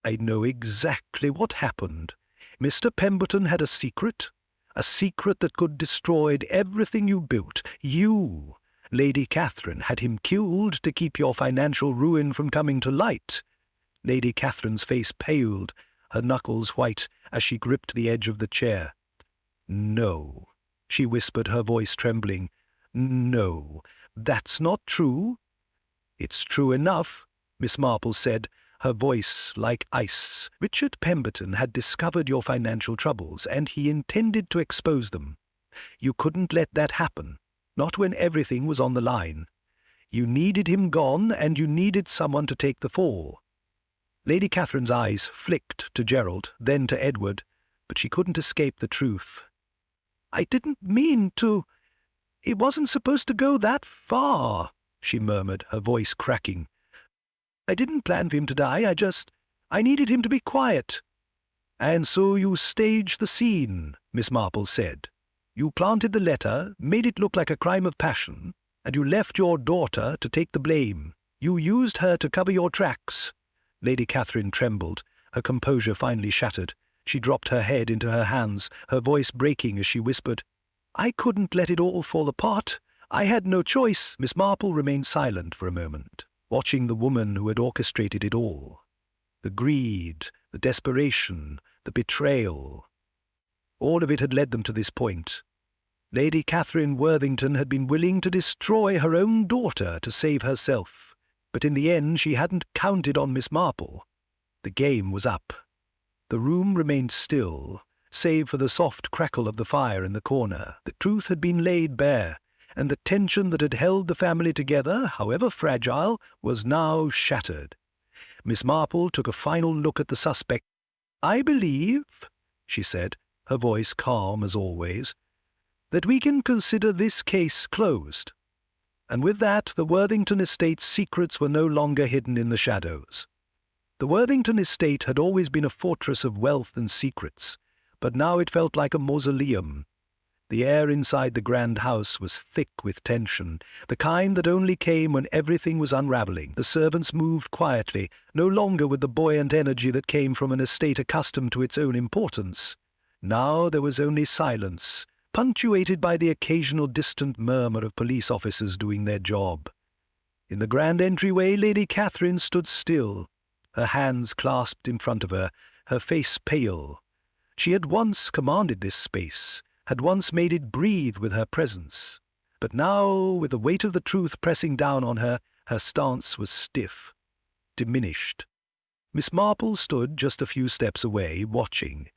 A: "I know exactly what happened. Mr. Pemberton had a secret that could destroy everything you built. You, Lady Catherine, had him killed to keep your financial ruin from coming to light." Lady Catherine's face paled, her knuckles white, as she gripped the edge of the chair. "No," she whispered, her voice trembling. "No, that's not true." "It's true enough," Miss Marple said, her voice like ice. "Richard Pemberton had discovered your financial troubles, and he intended to expose them. You couldn't let that happen, not when everything was on the line. You needed him gone, and you needed someone to take the fall." Lady Catherine's eyes flicked to Gerald, then to Edward, but she couldn't escape the truth. "I didn't mean to. It wasn't supposed to go that far," she murmured, her voice cracking. "I didn't plan for him to die. I needed him to be quiet." "And so you staged the scene," Miss Marple said. You planted the letter, made it look like a crime of passion, and you left your daughter to take the blame. You used her to cover your tracks." Lady Catherine trembled. Her composure finally shattered. She dropped her head into her hands, her voice breaking as she whispered, "I couldn't let it all fall apart. I had no choice." Miss Marple remained silent for a moment, watching the woman who had orchestrated it all. The greed, the desperation, the betrayal. All of it had led them to this point. Lady Catherine Worthington had been willing to destroy her own daughter to save herself, but in the end she hadn't counted on Miss Marple. The game was up. The room remained still, save for the soft crackle of the fire in the corner. The truth had been laid bare, and the tension that had held the family together, however fragile, was now shattered. Miss Marple took a final look at the suspect. "I believe," she said, her voice calm as always, "that we can consider this case closed." And with that, the Worthington estate's secrets were no longer hidden in the shadows. The Worthington estate had always been a fortress of wealth and secrets, but now it felt like a mausoleum. The air inside the grand house was thick with tension, the kind that only came when everything was unraveling. The servants moved quietly, no longer with the buoyant energy that came from an estate accustomed to its own importance. Now there was only silence, punctuated by the occasional distant murmur of police officers doing their job. In the grand entryway, Lady Catherine stood still, her hands clasped in front of her, her face pale. She had once commanded this space, had once made it breathe with her presence. But now, with the weight of the truth pressing down on her, her stance was stiff, diminished. Miss Marple stood just a few steps away, watching.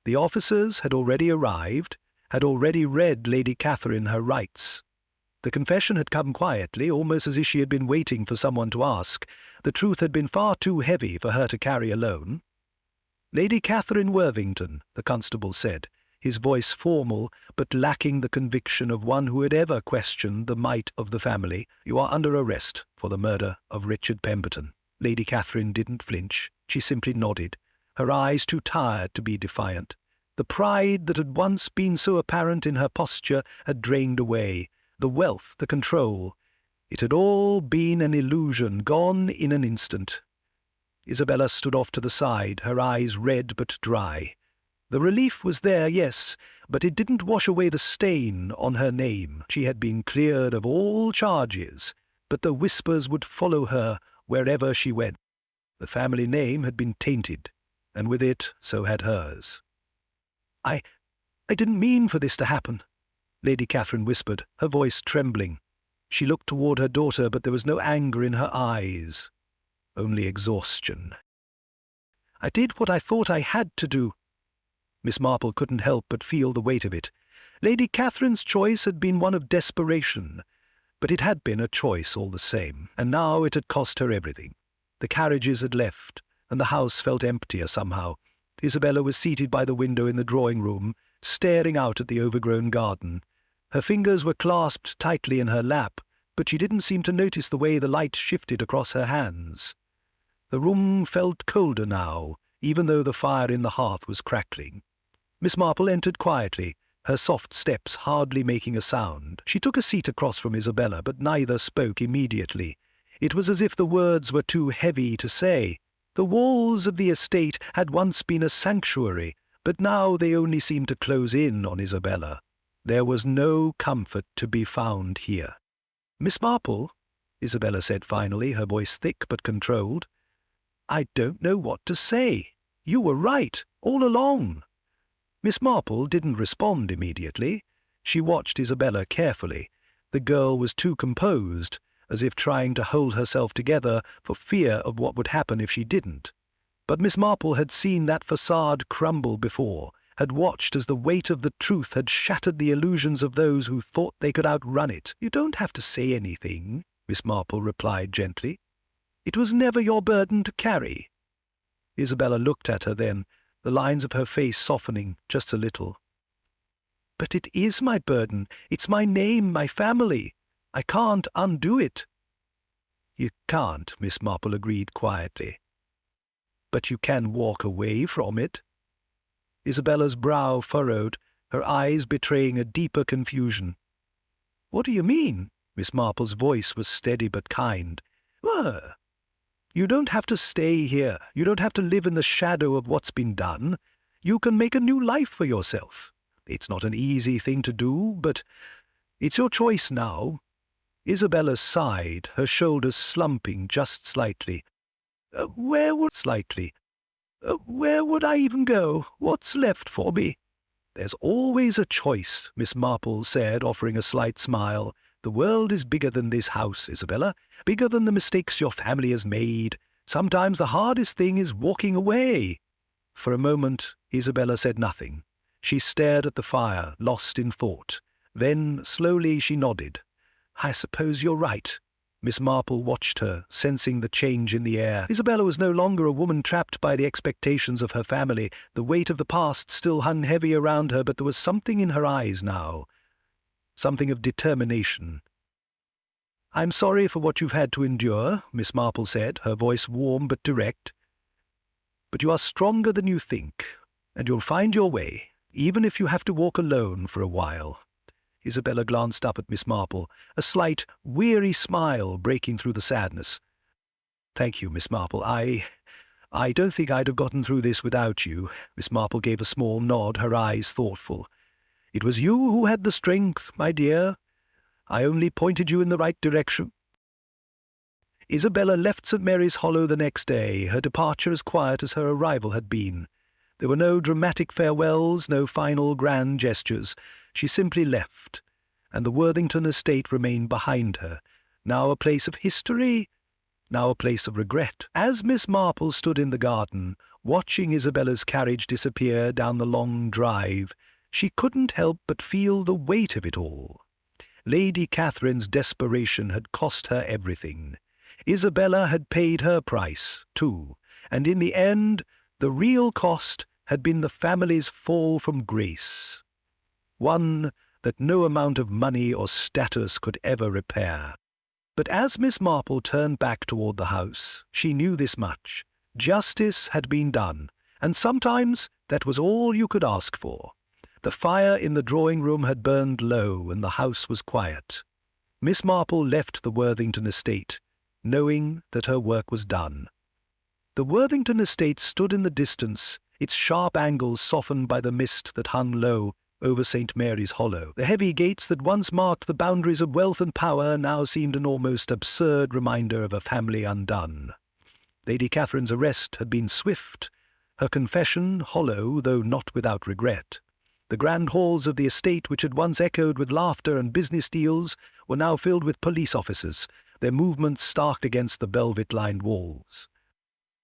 A: The officers had already arrived, had already read Lady Catherine her rights. The confession had come quietly, almost as if she had been waiting for someone to ask. The truth had been far too heavy for her to carry alone. "Lady Catherine Worthington," the constable said, his voice formal but lacking the conviction of one who had ever questioned the might of the family, "you are under arrest for the murder of Richard Pemberton." Lady Catherine didn't flinch. She simply nodded, her eyes too tired to be defiant. The pride that had once been so apparent in her posture had drained away. The wealth, the control. It had all been an illusion, gone in an instant. Isabella stood off to the side, her eyes red but dry. The relief was there, yes, but it didn't wash away the stain on her name. She had been cleared of all charges, but the whispers would follow her wherever she went. The family name had been tainted, and with it so had hers. I didn't mean for this to happen," Lady Catherine whispered, her voice trembling. She looked toward her daughter, but there was no anger in her eyes, only exhaustion. "I did what I thought I had to do." Miss Marple couldn't help but feel the weight of it. Lady Catherine's choice had been one of desperation, but it had been a choice all the same, and now it had cost her everything. The carriages had left, and the house felt emptier somehow. Isabella was seated by the window in the drawing-room, staring out at the overgrown garden. Her fingers were clasped tightly in her lap, but she didn't seem to notice the way the light shifted across her hands. The room felt colder now, even though the fire in the hearth was crackling. Miss Marple entered quietly, her soft steps hardly making a sound. She took a seat across from Isabella, but neither spoke immediately. It was as if the words were too heavy to say. The walls of the estate had once been a sanctuary, but now they only seemed to close in on Isabella. There was no comfort to be found here. "Miss Marple," Isabella said finally, her voice thick but controlled, "I don't know what to say. You were right, all along." Miss Marple didn't respond immediately. She watched Isabella carefully. The girl was too composed, as if trying to hold herself together for fear of what would happen if she didn't. But Miss Marple had seen that facade crumble before, had watched as the weight of the truth had shattered the illusions of those who thought they could outrun it. "You don't have to say anything," Miss Marple replied gently. "It was never your burden to carry." Isabella looked at her then, the lines of her face softening just a little. "But it is my burden. It's my name, my family. I can't undo it." "You can't," Miss Marple agreed quietly. "But you can walk away from it." Isabella's brow furrowed, her eyes betraying a deeper confusion. "What do you mean?" Miss Marple's voice was steady but kind. You don't have to stay here. You don't have to live in the shadow of what's been done. You can make a new life for yourself. It's not an easy thing to do, but it's your choice now." Isabella sighed, her shoulders slumping just slightly. Where would I even go? What's left for me?" "There's always a choice," Miss Marple said, offering a slight smile. "The world is bigger than this house, Isabella, bigger than the mistakes your family has made. Sometimes the hardest thing is walking away." For a moment, Isabella said nothing. She stared at the fire, lost in thought. Then, slowly, she nodded. "I suppose you're right." Miss Marple watched her, sensing the change in the air. Isabella was no longer a woman trapped by the expectations of her family. The weight of the past still hung heavy around her, but there was something in her eyes now. Something of determination. "I'm sorry for what you've had to endure," Miss Marple said, her voice warm but direct. "But you are stronger than you think, and you'll find your way, even if you have to walk alone for a while." Isabella glanced up at Miss Marple, a slight, weary smile breaking through the sadness. "Thank you, Miss Marple. I don't think I'd have gotten through this without you." Miss Marple gave a small nod, her eyes thoughtful. "It was you who had the strength, my dear. I only pointed you in the right direction." Isabella left St. Mary's Hollow the next day, her departure as quiet as her arrival had been. There were no dramatic farewells, no final grand gestures. She simply left, and the Worthington estate remained behind her, now a place of history, now a place of regret. As Miss Marple stood in the garden, watching Isabella's carriage disappear down the long drive, she couldn't help but feel the weight of it all. Lady Catherine's desperation had cost her everything. Isabella had paid her price, too, and in the end, the real cost had been the family's fall from grace, one that no amount of money or status could ever repair. But as Miss Marple turned back toward the house, she knew this much. Justice had been done, and sometimes that was all you could ask for. The fire in the drawing-room had burned low, and the house was quiet. Miss Marple left the Worthington estate, knowing that her work was done. The Worthington estate stood in the distance, its sharp angles softened by the mist that hung low over St. Mary's Hollow. The heavy gates that once marked the boundaries of wealth and power now seemed an almost absurd reminder of a family undone. Lady Catherine's arrest had been swift, her confession hollow, though not without regret. The grand halls of the estate, which had once echoed with laughter and business deals, were now filled with police officers, their movements stark against the velvet-lined walls.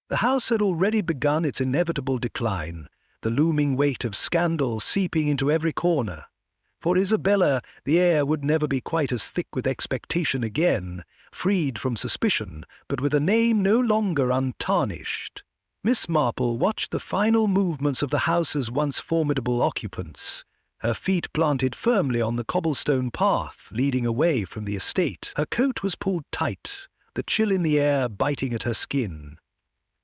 A: The house had already begun its inevitable decline, the looming weight of scandal seeping into every corner. For Isabella, the air would never be quite as thick with expectation again, freed from suspicion, but with a name no longer untarnished. Miss Marple watched the final movements of the house's once formidable occupants, her feet planted firmly on the cobblestone path leading away from the estate. Her coat was pulled tight, the chill in the air biting at her skin.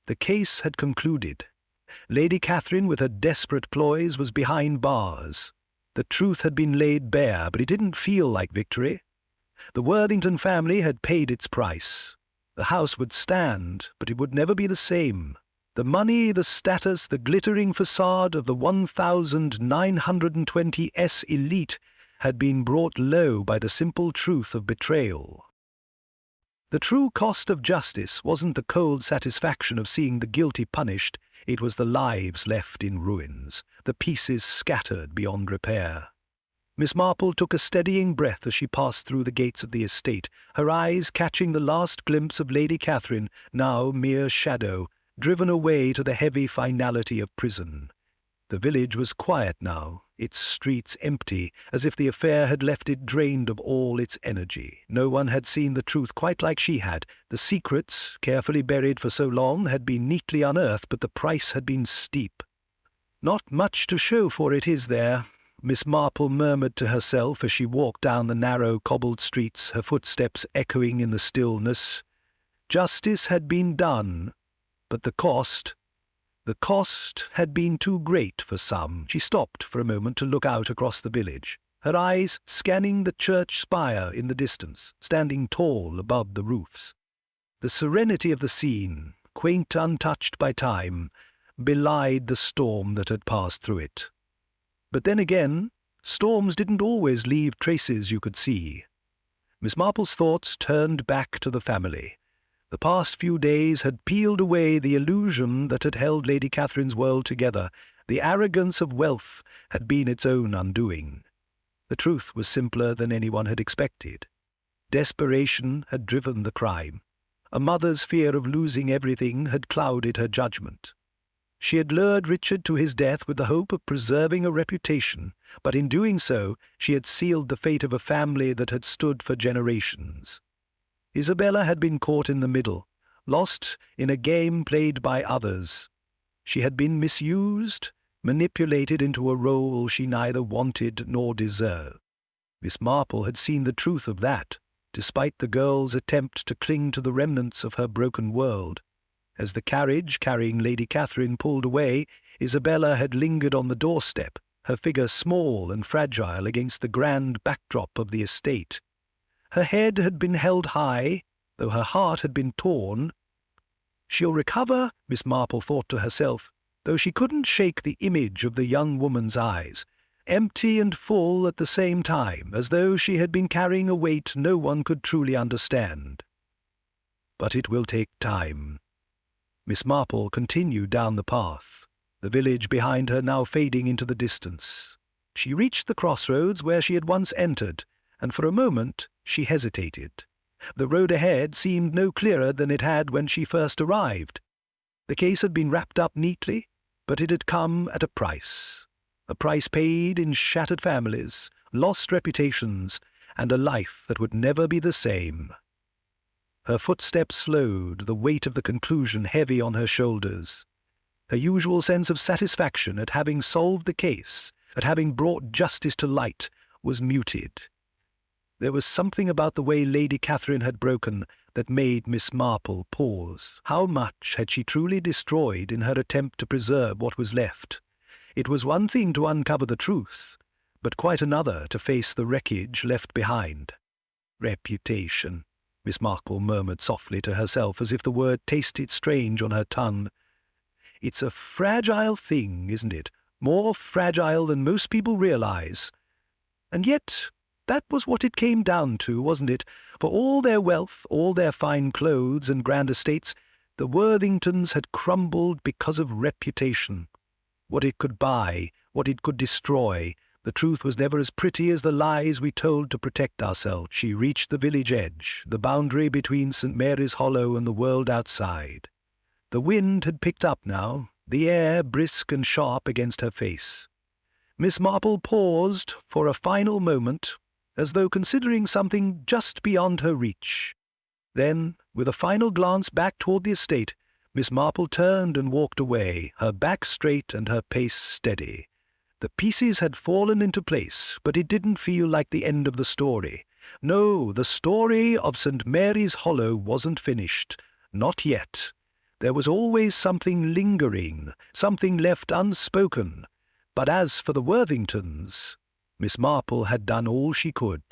A: The case had concluded. Lady Catherine, with her desperate ploys, was behind bars. The truth had been laid bare, but it didn't feel like victory. The Worthington family had paid its price. The house would stand, but it would never be the same. The money, the status, the glittering facade of the 1920s elite had been brought low by the simple truth of betrayal. The true cost of justice wasn't the cold satisfaction of seeing the guilty punished, it was the lives left in ruins, the pieces scattered beyond repair. Miss Marple took a steadying breath as she passed through the gates of the estate, her eyes catching the last glimpse of Lady Catherine, now mere shadow, driven away to the heavy finality of prison. The village was quiet now, its streets empty, as if the affair had left it drained of all its energy. No one had seen the truth quite like she had. The secrets, carefully buried for so long, had been neatly unearthed, but the price had been steep. "Not much to show for it, is there?" Miss Marple murmured to herself as she walked down the narrow cobbled streets, her footsteps echoing in the stillness. Justice had been done, but the cost The cost had been too great for some. She stopped for a moment to look out across the village, her eyes scanning the church spire in the distance, standing tall above the roofs. The serenity of the scene, quaint untouched by time, belied the storm that had passed through it. But then again, storms didn't always leave traces you could see. Miss Marple's thoughts turned back to the family. The past few days had peeled away the illusion that had held Lady Catherine's world together. The arrogance of wealth had been its own undoing. The truth was simpler than anyone had expected. Desperation had driven the crime. A mother's fear of losing everything had clouded her judgment. She had lured Richard to his death with the hope of preserving a reputation, but in doing so she had sealed the fate of a family that had stood for generations. Isabella had been caught in the middle, lost in a game played by others. She had been misused, manipulated into a role she neither wanted nor deserved. Miss Marple had seen the truth of that, despite the girl's attempt to cling to the remnants of her broken world. As the carriage carrying Lady Catherine pulled away, Isabella had lingered on the doorstep, her figure small and fragile against the grand backdrop of the estate. Her head had been held high, though her heart had been torn. She'll recover, Miss Marple thought to herself, though she couldn't shake the image of the young woman's eyes, empty and full at the same time, as though she had been carrying a weight no one could truly understand. But it will take time. Miss Marple continued down the path, the village behind her now fading into the distance. She reached the crossroads where she had once entered, and for a moment she hesitated. The road ahead seemed no clearer than it had when she first arrived. The case had been wrapped up neatly, but it had come at a price paid in shattered families, lost reputations, and a life that would never be the same. Her footsteps slowed, the weight of the conclusion heavy on her shoulders. Her usual sense of satisfaction at having solved the case, at having brought justice to light, was muted. There was something about the way Lady Catherine had broken that made Miss Marple pause. How much had she truly destroyed in her attempt to preserve what was left? It was one thing to uncover the truth, but quite another to face the wreckage left behind. Reputation, Miss Marple murmured softly to herself, as if the word tasted strange on her tongue. It's a fragile thing, isn't it? More fragile than most people realize. And yet that was what it came down to, wasn't it? For all their wealth, all their fine clothes and grand estates, the Worthingtons had crumbled because of reputation. What it could buy, what it could destroy, the truth was never as pretty as the lies we told to protect ourselves. She reached the village edge, the boundary between St. Mary's Hollow and the world outside. The wind had picked up now, the air brisk and sharp against her face. Miss Marple paused for a final moment, as though considering something just beyond her reach. Then, with a final glance back toward the estate, Miss Marple turned and walked away, her back straight and her pace steady. The pieces had fallen into place, but it didn't feel like the end of the story. No, the story of St. Mary's Hollow wasn't finished. Not yet. There was always something lingering, something left unspoken. But as for the Worthingtons, Miss Marple had done all she could.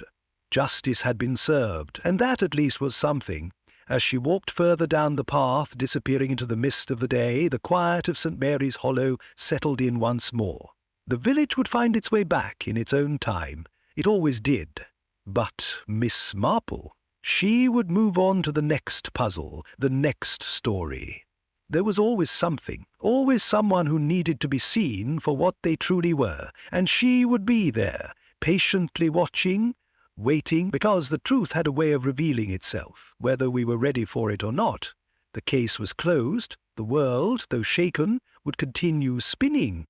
A: Justice had been served, and that at least was something. As she walked further down the path, disappearing into the mist of the day, the quiet of St. Mary's Hollow settled in once more. The village would find its way back in its own time. It always did. But Miss Marple, she would move on to the next puzzle, the next story. There was always something, always someone who needed to be seen for what they truly were, and she would be there, patiently watching, waiting, because the truth had a way of revealing itself, whether we were ready for it or not. The case was closed. The world, though shaken, would continue spinning.